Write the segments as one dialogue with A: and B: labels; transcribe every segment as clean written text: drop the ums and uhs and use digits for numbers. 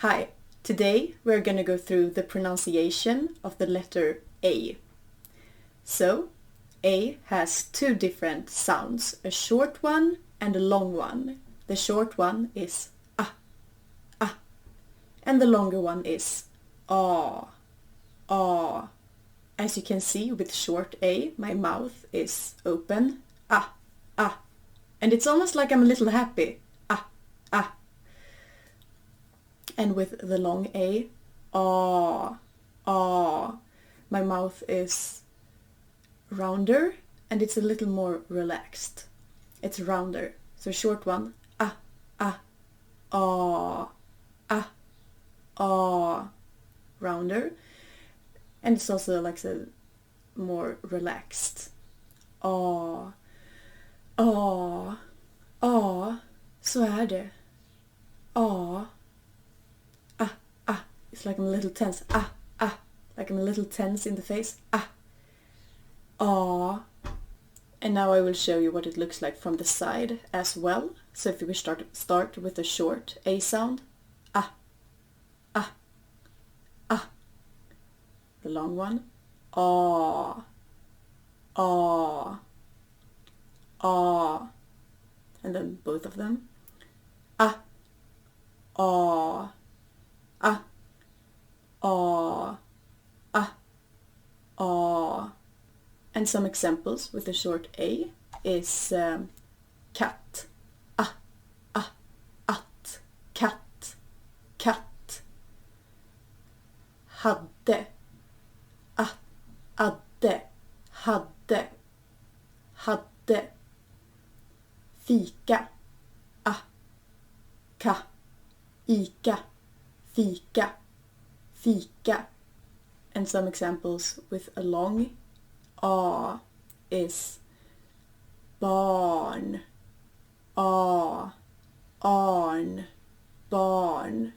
A: Hi, today we're going to go through the pronunciation of the letter A. So, A has two different sounds, a short one and a long one. The short one is ah, and the longer one is ah. As you can see with short A, my mouth is open, and it's almost like I'm a little happy, ah. And with the long A, my mouth is rounder and it's a little more relaxed. It's rounder. So short one, rounder. And it's also like a more relaxed. Så är det. It's like I'm a little tense. Like I'm a little tense in the face. And now I will show you what it looks like from the side as well. So if we start with the short A sound. The long one. And then both of them. And some examples with the short A is cat, att, katt, katt, hade, adde, hade, hade, fika, ka, ika, fika, fika. And some examples with a long A is barn, arn, barn,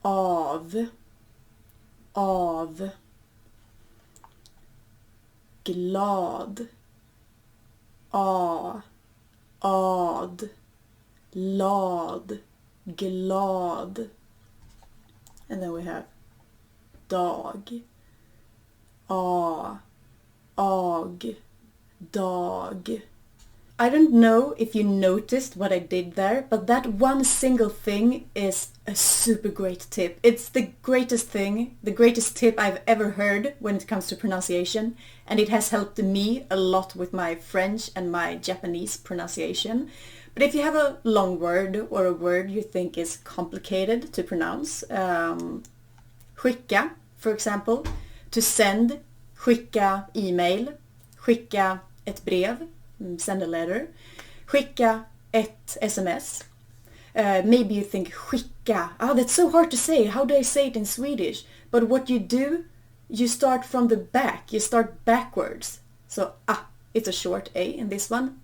A: av, glad, ad, lad, glad. And then we have dag, ag, dag. I don't know if you noticed what I did there, but that one single thing is a super great tip. It's the greatest thing, the greatest tip I've ever heard when it comes to pronunciation, and it has helped me a lot with my French and my Japanese pronunciation. But if you have a long word or a word you think is complicated to pronounce, skicka, for example, to send, skicka email, skicka ett brev, send a letter, skicka ett SMS. Maybe you think skicka, that's so hard to say, how do I say it in Swedish? But what you do, you start from the back, you start backwards. So it's a short A in this one,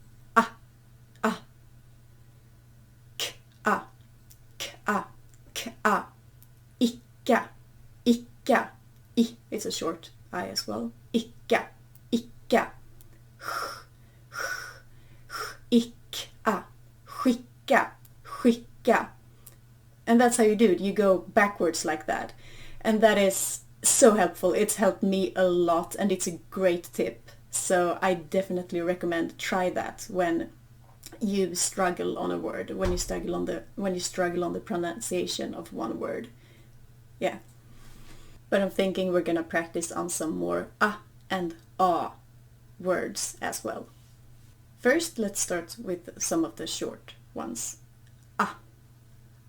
A: icka, icka, it's a short I as well, icka, icka, skicka, skicka. And that's how you do it, you go backwards like that. And that is so helpful, it's helped me a lot and it's a great tip. So I definitely recommend try that when you struggle on a word, when you struggle on the pronunciation of one word. Yeah. But I'm thinking we're gonna practice on some more and words as well. First, let's start with some of the short ones.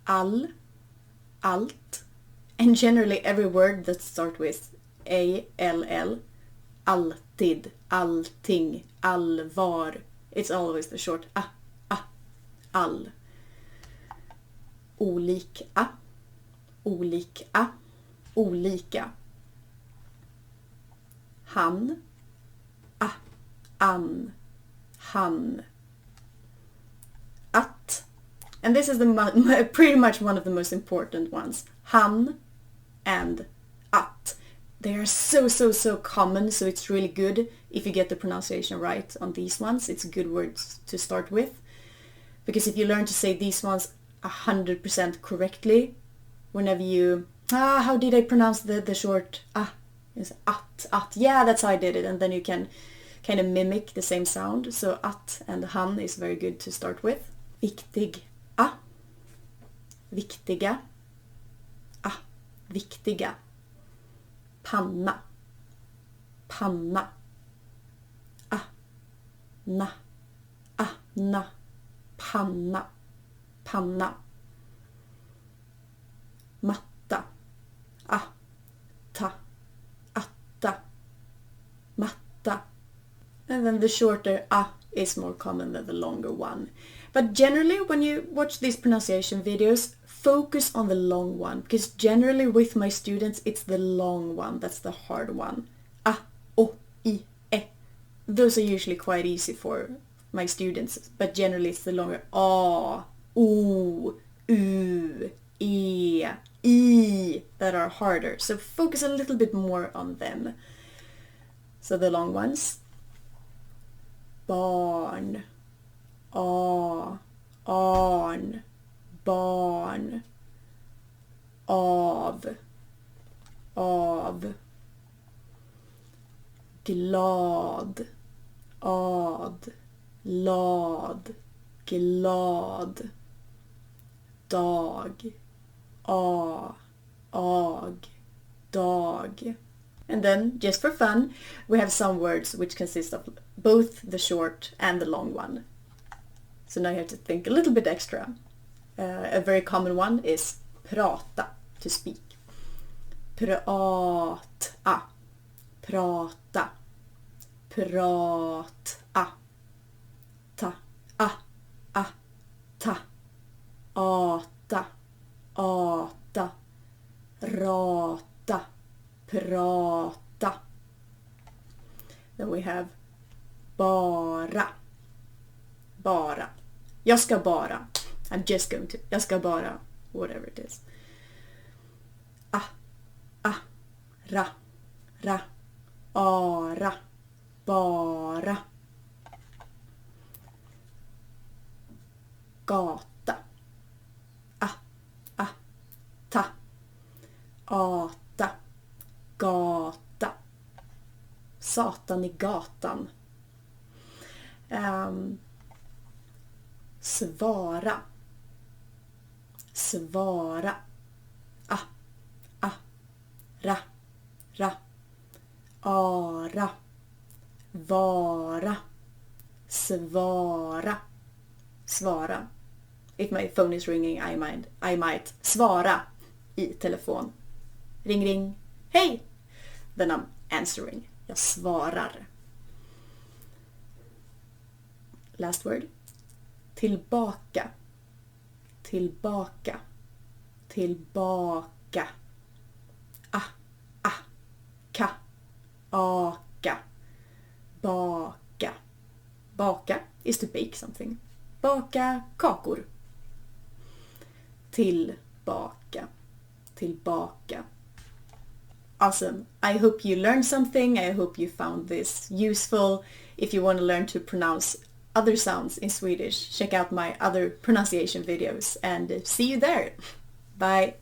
A: All, allt, and generally every word that starts with all, alltid, allting, allvar. It's always the short all. Olika, olika, olika. Han, an, han. Att. And this is pretty much one of the most important ones. Han and att. They are so common, so it's really good if you get the pronunciation right on these ones. It's good words to start with. Because if you learn to say these ones, 100% correctly. Whenever you... how did I pronounce the short It's at. Yeah, that's how I did it. And then you can kind of mimic the same sound. So at and han is very good to start with. Viktig. Viktiga. Viktiga. Panna. Panna. Na. Na. Panna. Panna. Matta. Ta. Atta. Matta. And then the shorter is more common than the longer one. But generally, when you watch these pronunciation videos, focus on the long one. Because generally with my students, it's the long one that's the hard one. O, I, E. Those are usually quite easy for my students. But generally it's the longer A, O, U, E, I that are harder. So focus a little bit more on them. So the long ones. Barn. On, barn, av, glad, ad, lad, glad, dag, ag, dag. And then, just for fun, we have some words which consist of both the short and the long one. So now you have to think a little bit extra. A very common one is prata, to speak. Prata, prata, prata, ta, ta, ata, ata, rata, prata. Then we have bara. Bara. Jag ska bara. I'm just going to. Jag ska bara. Whatever it is. Ra. Ra. Ara. Bara. Gata. Ta. Ata. Gata. Satan i gatan. Svara. Svara. Ra. Ra. Ara. Vara. Svara. Svara. If my phone is ringing, I might svara i telefon. Ring, ring. Hej! Then I'm answering. Jag svarar. Last word. Tillbaka. Tillbaka. Tillbaka. Ka. Aka. Baka. Baka is to bake something. Baka kakor. Tillbaka. Tillbaka. Awesome. I hope you learned something. I hope you found this useful. If you want to learn to pronounce other sounds in Swedish, check out my other pronunciation videos and see you there. Bye.